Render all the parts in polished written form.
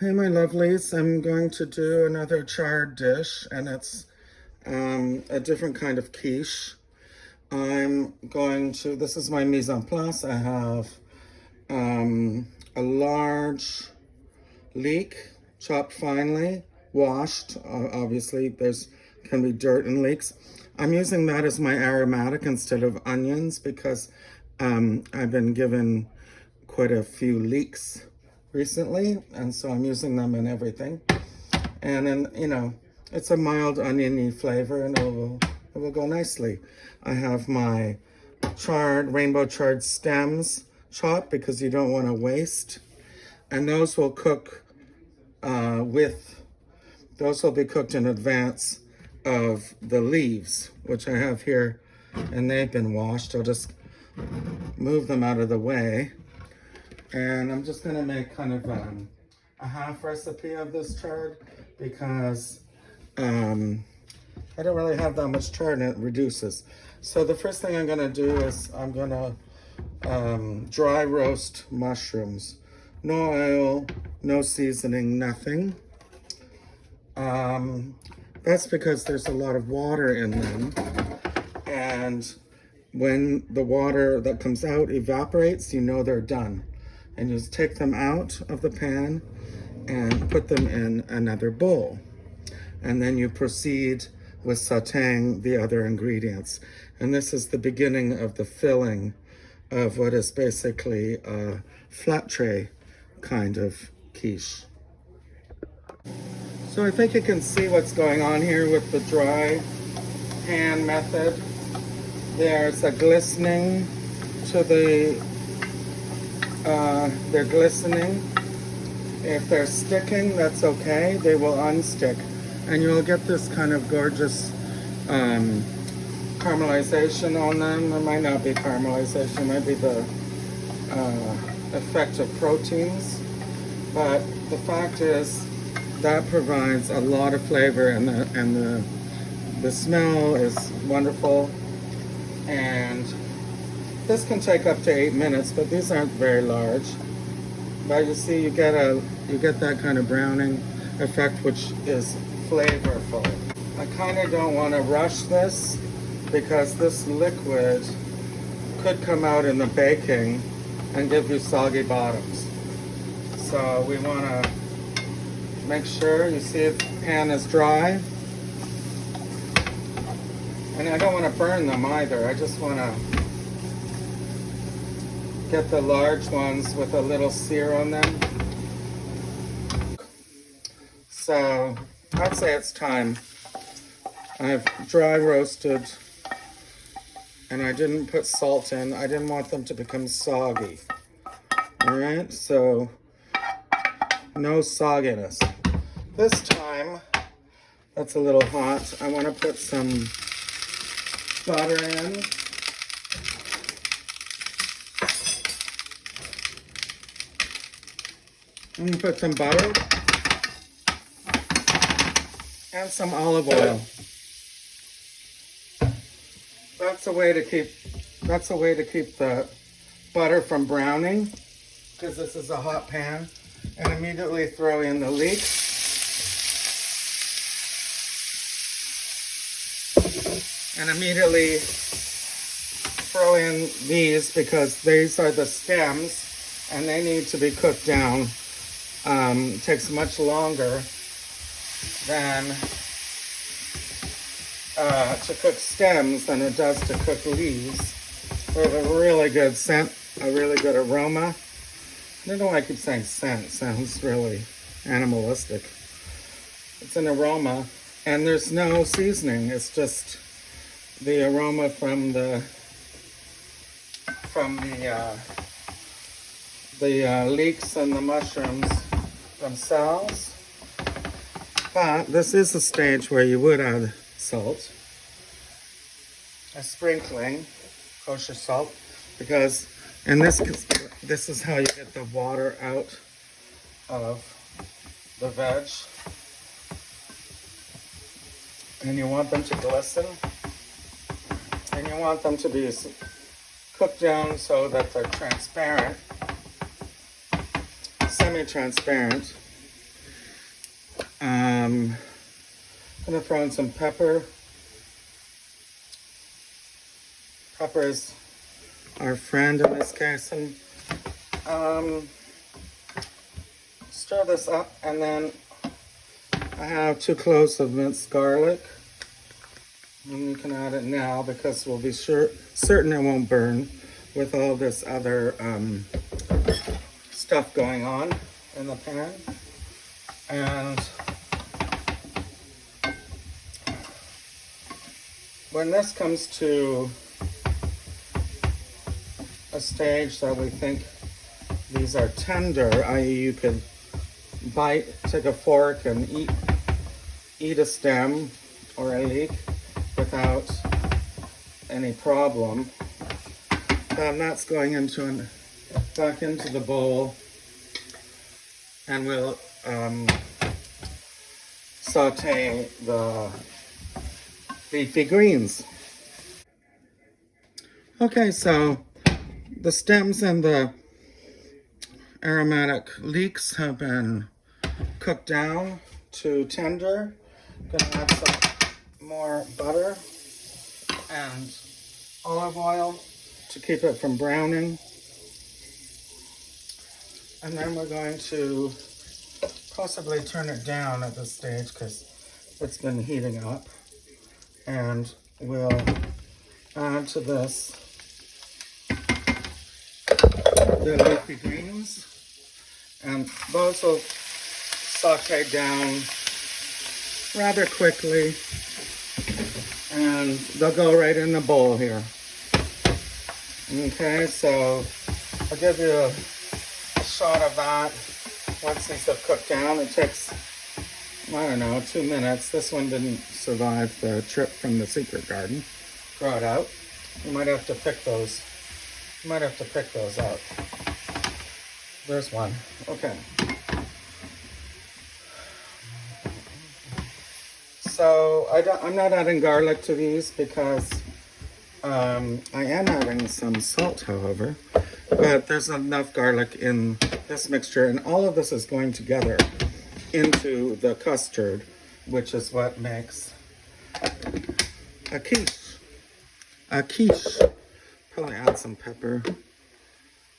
Hey, my lovelies, I'm going to do another chard dish, and it's a different kind of quiche. This is my mise en place. I have a large leek, chopped finely, washed. Obviously, there's can be dirt and leeks. I'm using that as my aromatic instead of onions because I've been given quite a few leeks recently, and so I'm using them in everything. And then, it's a mild oniony flavor, and it will go nicely. I have my rainbow chard stems chopped because you don't want to waste. And those will be cooked in advance of the leaves, which I have here, and they've been washed. I'll just move them out of the way. And I'm just gonna make kind of a half recipe of this chard because I don't really have that much chard and it reduces. So the first thing I'm gonna do is I'm gonna dry roast mushrooms. No oil, no seasoning, nothing. That's because there's a lot of water in them. And when the water that comes out evaporates, you know they're done. And you just take them out of the pan and put them in another bowl. And then you proceed with sauteing the other ingredients. And this is the beginning of the filling of what is basically a flat tray kind of quiche. So I think you can see what's going on here with the dry pan method. There's a glistening to they're glistening. If they're sticking, that's okay. They will unstick. And you'll get this kind of gorgeous caramelization on them. There might not be caramelization, it might be the effect of proteins. But the fact is that provides a lot of flavor, and the smell is wonderful. And this can take up to 8 minutes, but these aren't very large. But you see, you get that kind of browning effect, which is flavorful. I kind of don't want to rush this because this liquid could come out in the baking and give you soggy bottoms. So we want to make sure you see the pan is dry. And I don't want to burn them either. I just want to get the large ones with a little sear on them. So I'd say it's time. I've dry roasted, and I didn't put salt in. I didn't want them to become soggy. All right, so no sogginess. This time, that's a little hot. I want to put some butter in. I'm gonna put some butter and some olive oil. That's a way to keep the butter from browning, because this is a hot pan. And immediately throw in the leeks. And immediately throw in these, because these are the stems and they need to be cooked down. It takes much longer than to cook stems than it does to cook leaves. They have a really good scent, a really good aroma. I don't know why I keep saying scent. It sounds really animalistic. It's an aroma, and there's no seasoning. It's just the aroma from the leeks and the mushrooms themselves. But this is a stage where you would add salt, a sprinkling, kosher salt, because this is how you get the water out of the veg. And you want them to glisten, and you want them to be cooked down so that they're transparent, semi-transparent. I'm gonna throw in some pepper. Pepper is our friend in this case, and stir this up, and then I have 2 cloves of minced garlic, and you can add it now because we'll be certain it won't burn with all this other stuff going on in the pan. And when this comes to a stage that we think these are tender, i.e. you could take a fork and eat a stem or a leek without any problem, then that's going back into the bowl, and we'll saute the leafy greens. Okay, so the stems and the aromatic leeks have been cooked down to tender. I'm gonna add some more butter and olive oil to keep it from browning. And then we're going to possibly turn it down at this stage because it's been heating up. And we'll add to this the leafy greens. And those will saute down rather quickly. And they'll go right in the bowl here. Okay, so I'll give you a shot of that once these have cooked down. It takes, I don't know, 2 minutes. This one didn't survive the trip from the secret garden. Throw it out. You might have to pick those. You might have to pick those out. There's one. Okay. So I'm not adding garlic to these because I am adding some salt, however. But there's enough garlic in this mixture, and all of this is going together into the custard, which is what makes a quiche. A quiche. Probably add some pepper,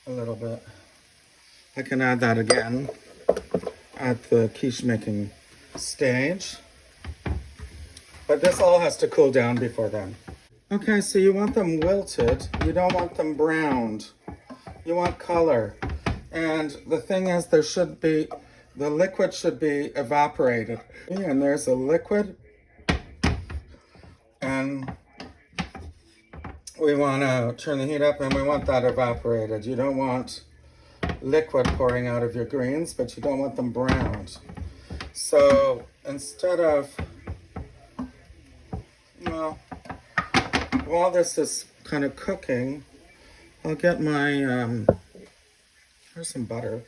a little bit. I can add that again at the quiche making stage. But this all has to cool down before then. Okay, so you want them wilted. You don't want them browned. You want color. And the thing is, the liquid should be evaporated. And there's a liquid. And we want to turn the heat up, and we want that evaporated. You don't want liquid pouring out of your greens, but you don't want them browned. So instead of, well, while this is kind of cooking, I'll get my, here's some butter.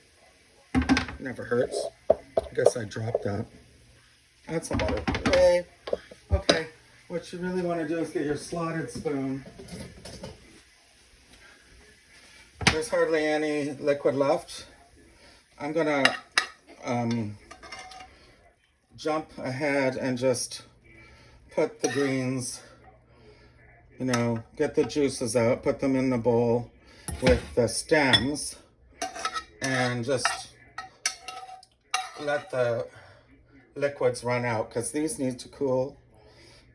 Never hurts. I guess I dropped that. Add some butter. Yay. Okay, what you really want to do is get your slotted spoon. There's hardly any liquid left. I'm gonna jump ahead and just put the greens, get the juices out, put them in the bowl with the stems, and just let the liquids run out, because these need to cool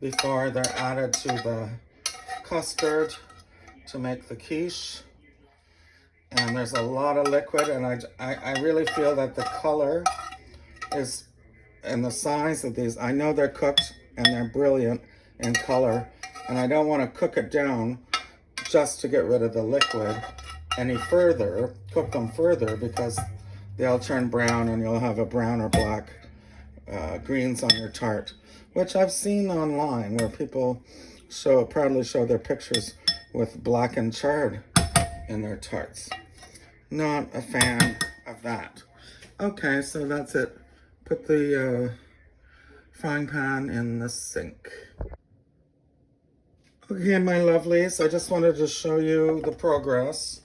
before they're added to the custard to make the quiche. And there's a lot of liquid, and I really feel that the color is, and the size of these, I know they're cooked and they're brilliant in color, and I don't want to cook it down just to get rid of the liquid any further, cook them further, because they'll turn brown and you'll have a brown or black greens on your tart, which I've seen online where people proudly show their pictures with blackened chard in their tarts. Not a fan of that. Okay, so that's it. Put the frying pan in the sink. Okay, my lovelies, I just wanted to show you the progress.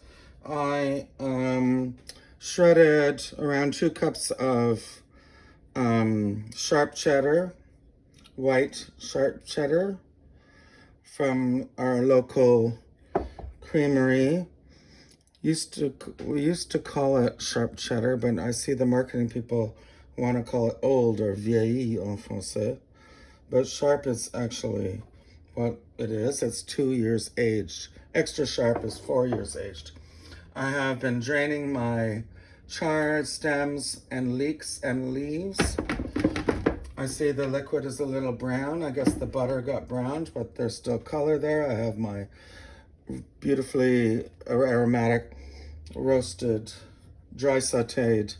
I shredded around 2 cups of sharp cheddar, white sharp cheddar from our local creamery. We used to call it sharp cheddar, but I see the marketing people want to call it old or vieilli en français. But sharp is actually what it is. It's 2 years aged. Extra sharp is 4 years aged. I have been draining my chard stems and leeks and leaves. I see the liquid is a little brown. I guess the butter got browned, but there's still color there. I have my beautifully aromatic roasted, dry sauteed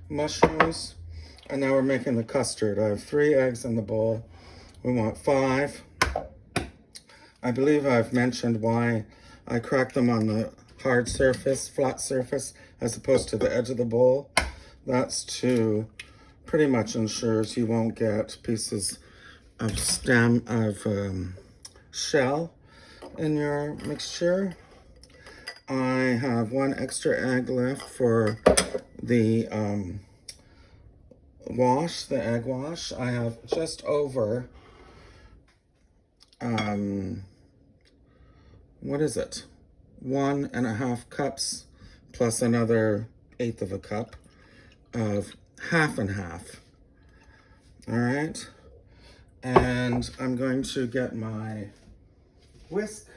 mushrooms. And now we're making the custard. I have 3 eggs in the bowl. We want 5. I believe I've mentioned why I crack them on the hard surface, flat surface, as opposed to the edge of the bowl. That's to pretty much ensures you won't get pieces of shell in your mixture. I have 1 extra egg left for the egg wash. I have just over, what is it? 1.5 cups plus another 1/8 of a cup of half and half. All right. And I'm going to get my whisk.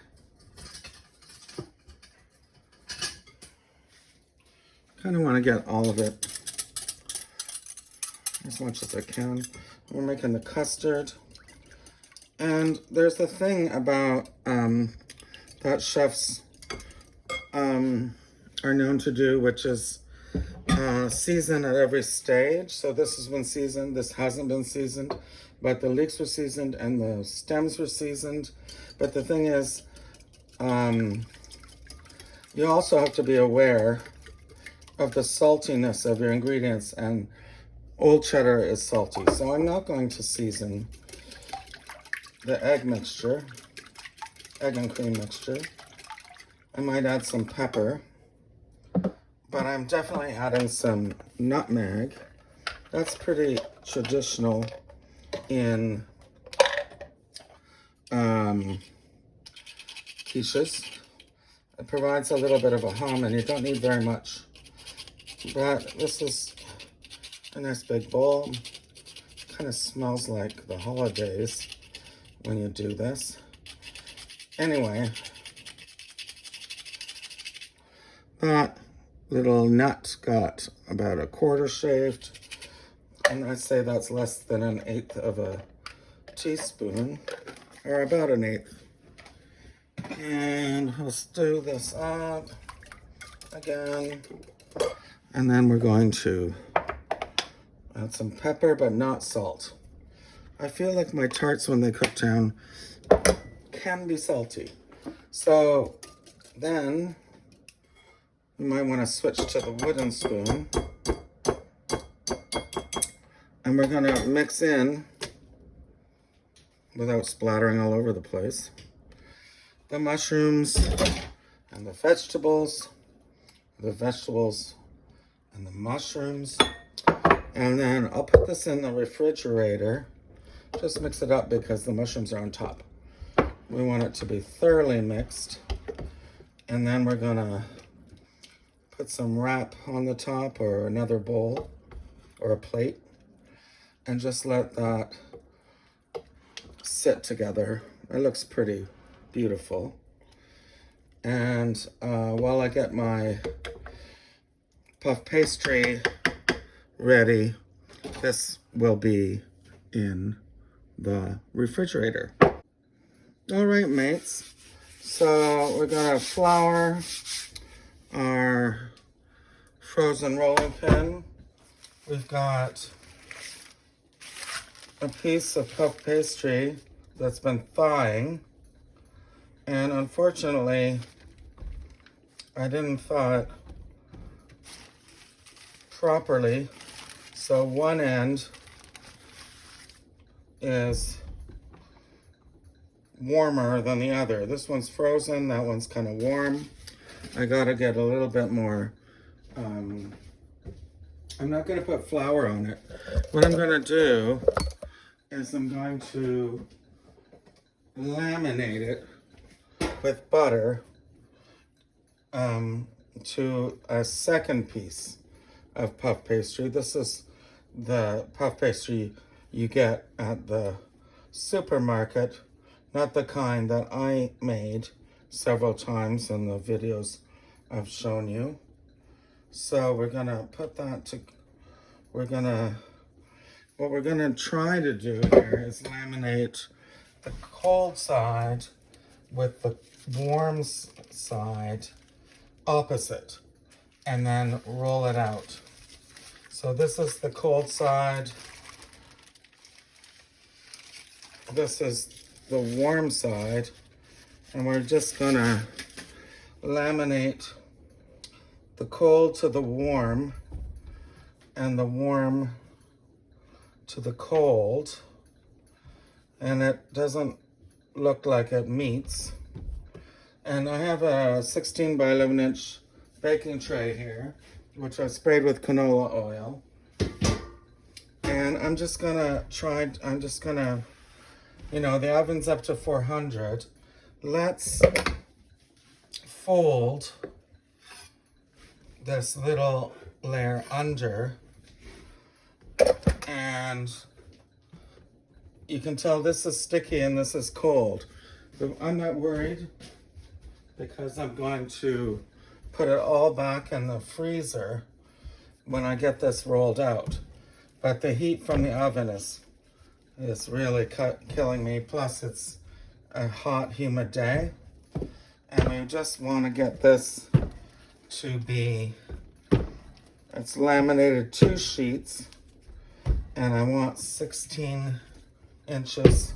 Kind of want to get all of it as much as I can. We're making the custard. And there's the thing about that chefs are known to do, which is season at every stage. So this has been seasoned, this hasn't been seasoned, but the leeks were seasoned and the stems were seasoned. But the thing is, you also have to be aware of the saltiness of your ingredients, and old cheddar is salty. So I'm not going to season the egg mixture, egg and cream mixture. I might add some pepper, but I'm definitely adding some nutmeg. That's pretty traditional in quiches. It provides a little bit of a hum, and you don't need very much. But this is a nice big bowl. Kind of smells like the holidays when you do this. Anyway, that little nut got about 1/4 shaved, and I'd say that's less than 1/8 of a teaspoon, or about 1/8. And we'll stew this up again, and then we're going to add some pepper, but not salt. I feel like my tarts, when they cook down, can be salty. So then you might want to switch to the wooden spoon. And we're going to mix in, without splattering all over the place, the mushrooms and the vegetables and the mushrooms. And then I'll put this in the refrigerator. Just mix it up because the mushrooms are on top. We want it to be thoroughly mixed. And then we're gonna put some wrap on the top, or another bowl or a plate, and just let that sit together. It looks pretty beautiful. And while I get my puff pastry ready, this will be in the refrigerator. All right, mates. So we're gonna flour our frozen rolling pin. We've got a piece of puff pastry that's been thawing, and unfortunately I didn't thaw it properly, so one end is warmer than the other. This one's frozen, that one's kind of warm. I gotta get a little bit more I'm not going to put flour on it. What I'm going to do is I'm going to laminate it with butter to a second piece of puff pastry. This is the puff pastry you get at the supermarket, not the kind that I made several times in the videos I've shown you. So we're gonna put that to, what we're gonna try to do here is laminate the cold side with the warm side opposite, and then roll it out. So this is the cold side. This is the warm side, and we're just gonna laminate the cold to the warm and the warm to the cold, and it doesn't look like it meets. And I have a 16 by 11 inch baking tray here, which I sprayed with canola oil. And I'm just gonna you know, the oven's up to 400. Let's fold this little layer under, and you can tell this is sticky and this is cold. But I'm not worried because I'm going to put it all back in the freezer when I get this rolled out. But the heat from the oven is really killing me. Plus it's a hot, humid day. And we just want to get this to be, it's laminated 2 sheets. And I want 16 inches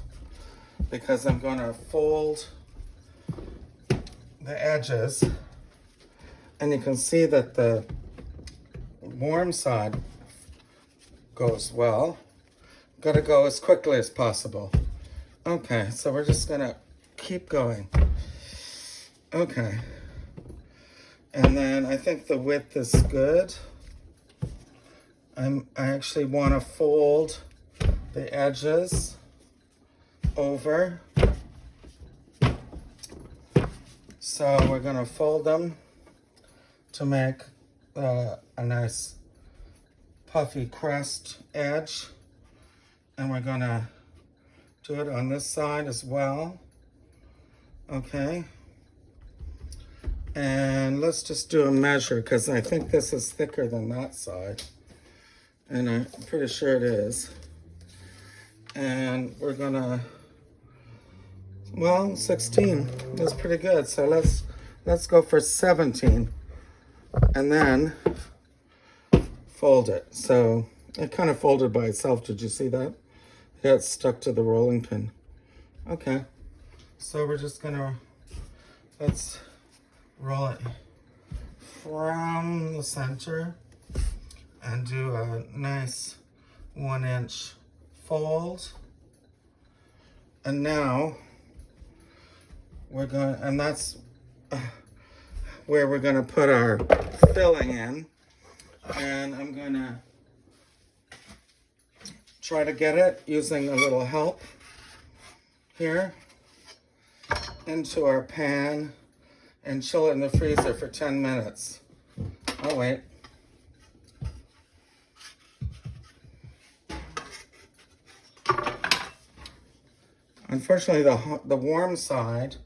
because I'm going to fold the edges. And you can see that the warm side goes well. Gotta go as quickly as possible. Okay, so we're just gonna keep going. Okay. And then I think the width is good. I actually want to fold the edges over. So we're gonna fold them to make a nice puffy crust edge. And we're gonna do it on this side as well. Okay. And let's just do a measure because I think this is thicker than that side. And I'm pretty sure it is. And we're gonna, well, 16 is pretty good. So let's go for 17 and then fold it. So it kind of folded by itself. Did you see that? Yeah, it's stuck to the rolling pin. Okay, so we're just gonna, let's roll it from the center and do a nice 1 inch fold. And now we're going, and that's where we're gonna put our filling in. And I'm gonna try to get it using a little help here into our pan and chill it in the freezer for 10 minutes. Oh, wait. Unfortunately, the warm side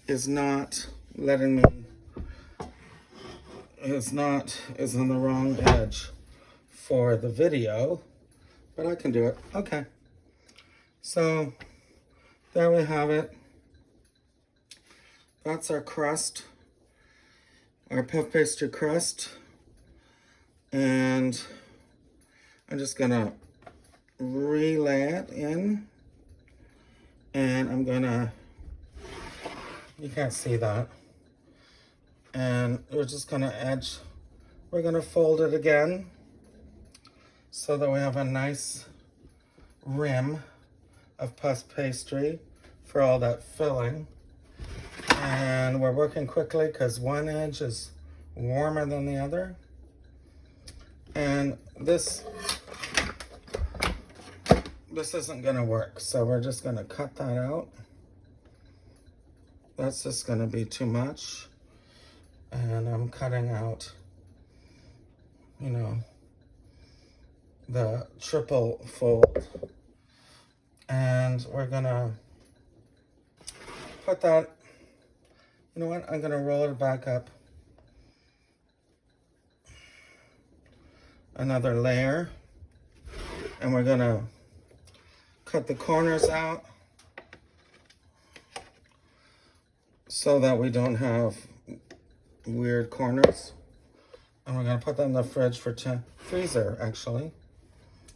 is not letting me, is on the wrong edge for the video, but I can do it. Okay. So there we have it. That's our crust, our puff pastry crust. And I'm just gonna relay it in. And I'm gonna, you can't see that. And we're just gonna edge, we're gonna fold it again so that we have a nice rim of puff pastry for all that filling. And we're working quickly because one edge is warmer than the other. And this isn't gonna work, so we're just gonna cut that out. That's just gonna be too much. And I'm cutting out, you know, the triple fold. And we're gonna put that, you know what, I'm gonna roll it back up another layer, and we're gonna cut the corners out so that we don't have weird corners. And we're gonna put that in the fridge for freezer, actually.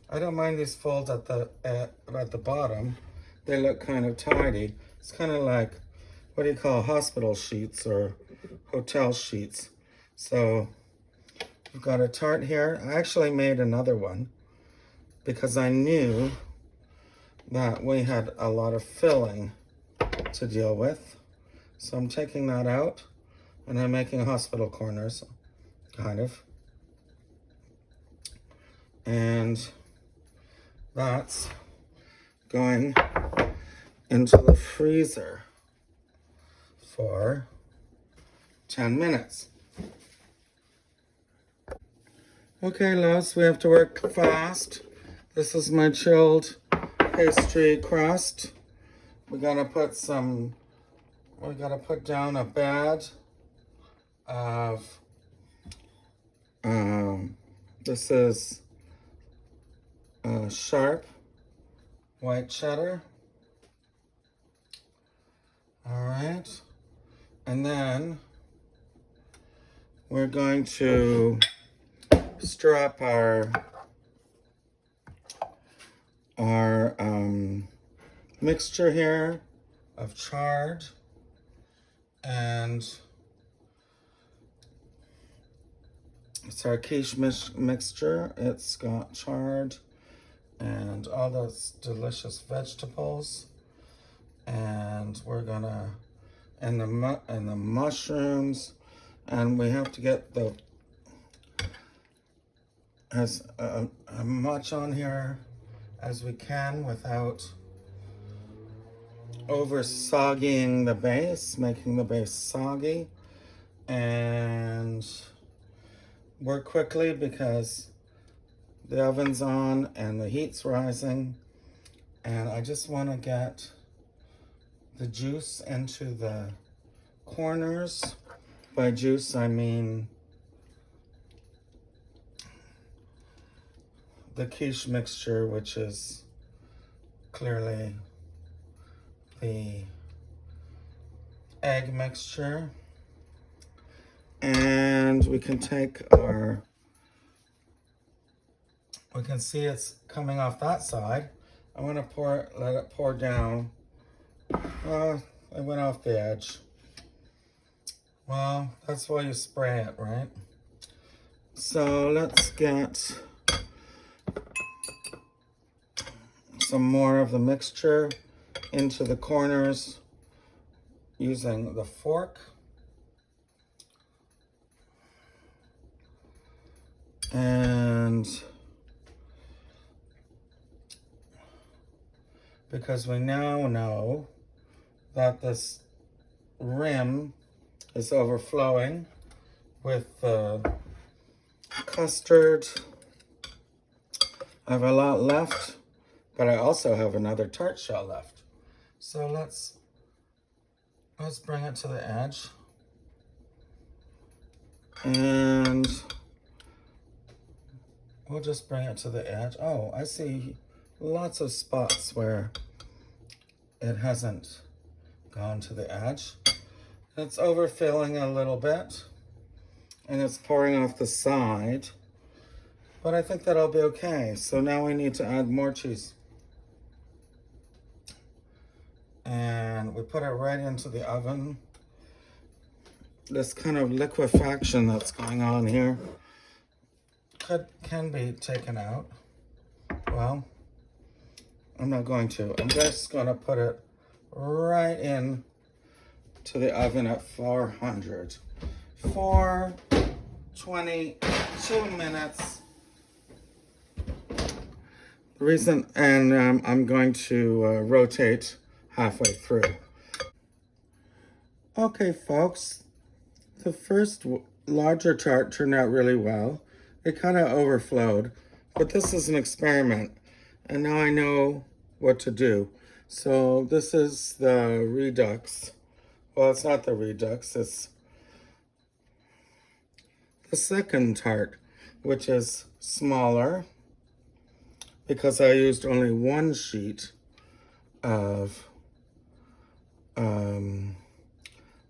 I don't mind these folds at the bottom. They look kind of tidy. It's kind of like, what do you call hospital sheets or hotel sheets? So we've got a tart here. I actually made another one because I knew that we had a lot of filling to deal with. So I'm taking that out and I'm making hospital corners, kind of. And that's going into the freezer for 10 minutes. Okay, loves, we have to work fast. This is my chilled pastry crust. We gotta put down a bed of, this is sharp white cheddar. All right. And then we're going to stir up our mixture here of chard, and it's our quiche mixture. It's got chard and all those delicious vegetables, and we're gonna and the mushrooms, and we have to get as much on here as we can without over soggying the base, making the base soggy. And work quickly because the oven's on and the heat's rising, and I just want to get the juice into the corners. By juice, I mean the quiche mixture, which is clearly the egg mixture. And we can take we can see it's coming off that side. I want to let it pour down. It went off the edge. Well, that's why you spray it, right? So let's get some more of the mixture into the corners using the fork. And because we now know that this rim is overflowing with the custard. I have a lot left, but I also have another tart shell left. So let's bring it to the edge. And we'll just bring it to the edge. Oh, I see lots of spots where it hasn't gone to the edge. It's overfilling a little bit, and it's pouring off the side, but I think that'll be okay. So now we need to add more cheese. And we put it right into the oven. This kind of liquefaction that's going on here can be taken out. Well, I'm not going to. I'm just going to put it right in to the oven at 400 for 22 minutes I'm going to rotate halfway through. Okay, folks, the first larger tart turned out really well. It kind of overflowed, but this is an experiment, and now I know what to do. So this is the Redux. Well, it's not the Redux, it's the second tart, which is smaller because I used only one sheet of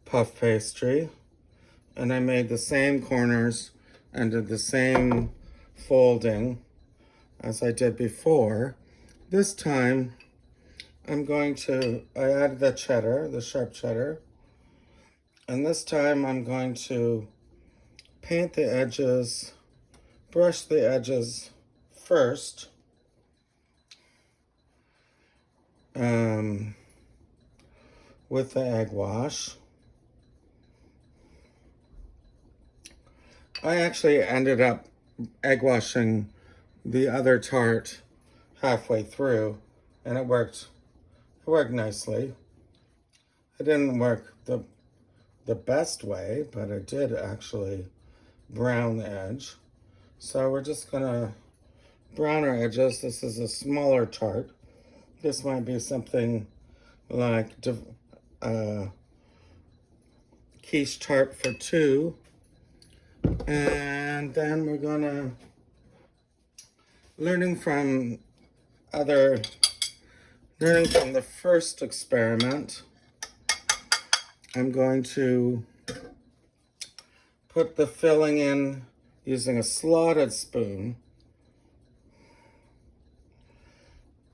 puff pastry, and I made the same corners and did the same folding as I did before. This time I added the cheddar, the sharp cheddar, and this time I'm going to paint the edges, brush the edges first, with the egg wash. I actually ended up egg washing the other tart halfway through, and it worked nicely. It didn't work the best way, but it did actually brown the edge. So we're just gonna brown our edges. This is a smaller tart. This might be something like quiche tart for two. And then we're gonna, learning from the first experiment, I'm going to put the filling in using a slotted spoon.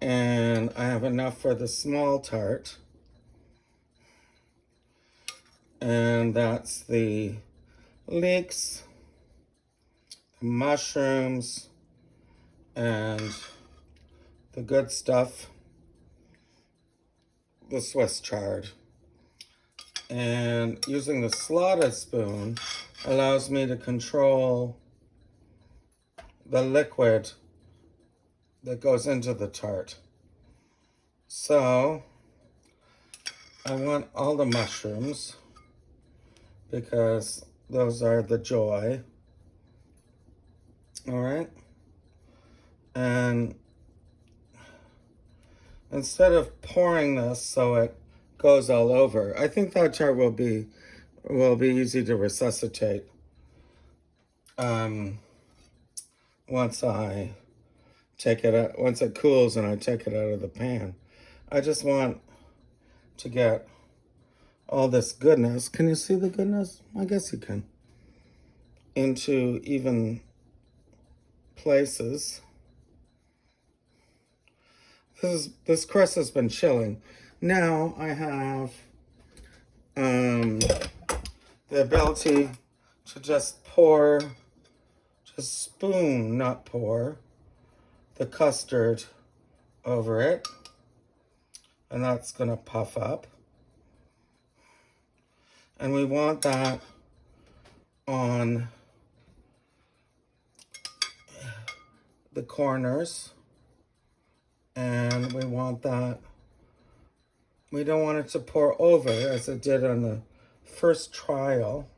And I have enough for the small tart. And that's the leeks, the mushrooms, and the good stuff, the Swiss chard. And using the slotted spoon allows me to control the liquid that goes into the tart. So I want all the mushrooms because those are the joy. All right. And instead of pouring this so it goes all over, I think that tart will be easy to resuscitate once I take it out, once it cools and I take it out of the pan. I just want to get all this goodness. Can you see the goodness? I guess you can. Into even places. This crust has been chilling. Now I have the ability to just spoon, not pour, the custard over it. And that's gonna puff up. And we want that on the corners. And we want that, we don't want it to pour over as it did on the first trial.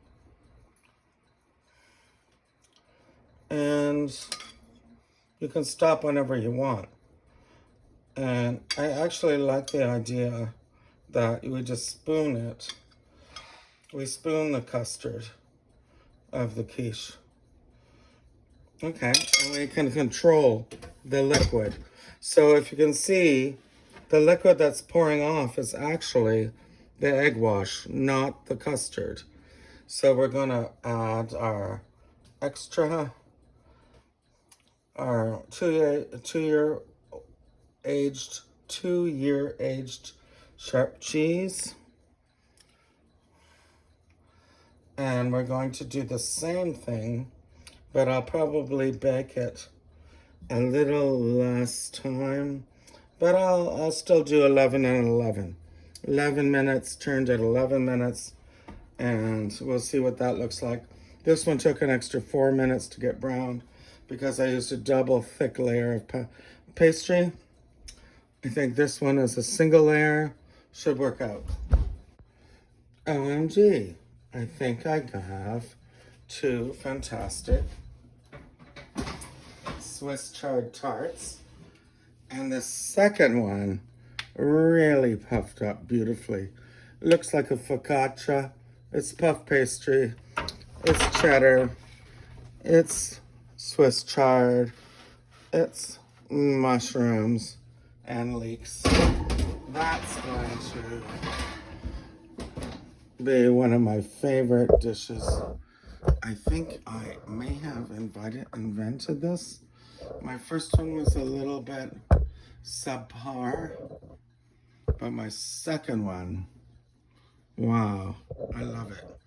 And you can stop whenever you want. And I actually like the idea that we just spoon it. We spoon the custard of the quiche. Okay, and we can control the liquid. So if you can see, the liquid that's pouring off is actually the egg wash, not the custard. So we're gonna add our two-year aged sharp cheese. And we're going to do the same thing, but I'll probably bake it a little less time, but I'll still do 11 and 11. 11 minutes turned at 11 minutes, and we'll see what that looks like. This one took an extra 4 minutes to get browned because I used a double thick layer of pastry. I think this one is a single layer. Should work out. OMG. I think I have two fantastic Swiss chard tarts. And the second one really puffed up beautifully. Looks like a focaccia. It's puff pastry. It's cheddar. It's Swiss chard. It's mushrooms and leeks. That's going to be one of my favorite dishes. I think I may have invented this. My first one was a little bit subpar, but my second one, wow, I love it.